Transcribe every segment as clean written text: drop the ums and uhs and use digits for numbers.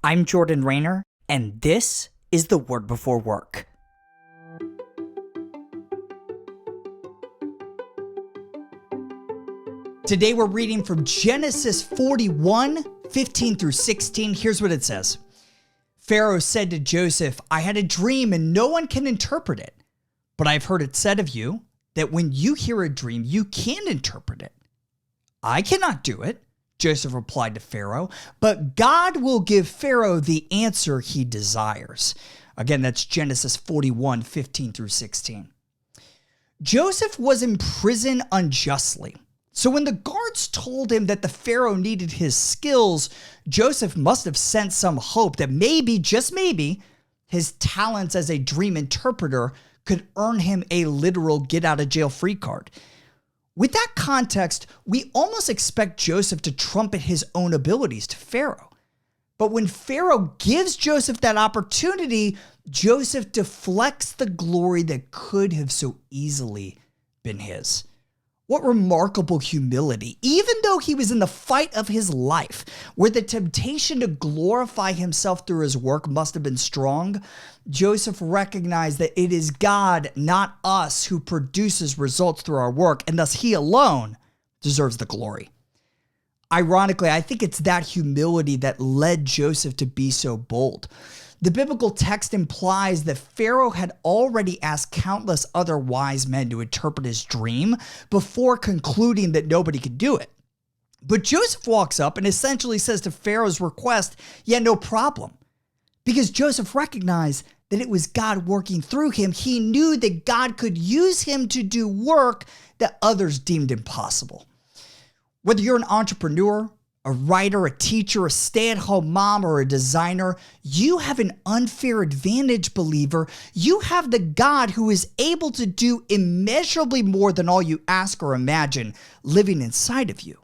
I'm Jordan Raynor, and this is the Word Before Work. Today we're reading from Genesis 41, 15 through 16. Here's what it says. Pharaoh said to Joseph, I had a dream and no one can interpret it. But I've heard it said of you that when you hear a dream, you can interpret it. I cannot do it, Joseph replied to Pharaoh, but God will give Pharaoh the answer he desires. Again, that's Genesis 41, 15 through 16. Joseph was in prison unjustly. So when the guards told him that the Pharaoh needed his skills, Joseph must have sensed some hope that maybe, just maybe, his talents as a dream interpreter could earn him a literal get-out-of-jail-free card. With that context, we almost expect Joseph to trumpet his own abilities to Pharaoh. But when Pharaoh gives Joseph that opportunity, Joseph deflects the glory that could have so easily been his. What remarkable humility, even though he was in the fight of his life, where the temptation to glorify himself through his work must have been strong. Joseph recognized that it is God, not us, who produces results through our work, and thus he alone deserves the glory. Ironically, I think it's that humility that led Joseph to be so bold. The biblical text implies that Pharaoh had already asked countless other wise men to interpret his dream before concluding that nobody could do it. But Joseph walks up and essentially says to Pharaoh's request, yeah, no problem. Because Joseph recognized that it was God working through him. He knew that God could use him to do work that others deemed impossible. Whether you're an entrepreneur, a writer, a teacher, a stay-at-home mom, or a designer, you have an unfair advantage, believer. You have the God who is able to do immeasurably more than all you ask or imagine living inside of you.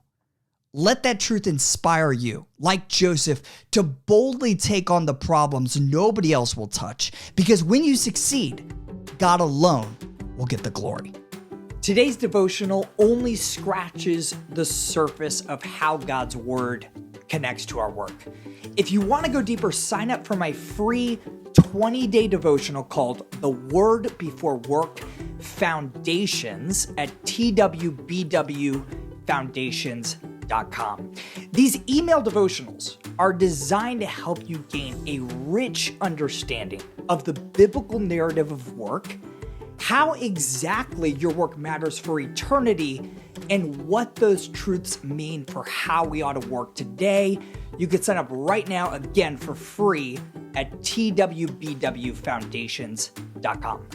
Let that truth inspire you, like Joseph, to boldly take on the problems nobody else will touch, because when you succeed, God alone will get the glory. Today's devotional only scratches the surface of how God's word connects to our work. If you want to go deeper, sign up for my free 20-day devotional called The Word Before Work Foundations at twbwfoundations.com. These email devotionals are designed to help you gain a rich understanding of the biblical narrative of work, how exactly your work matters for eternity, and what those truths mean for how we ought to work today. You can sign up right now, again, for free at twbwfoundations.com.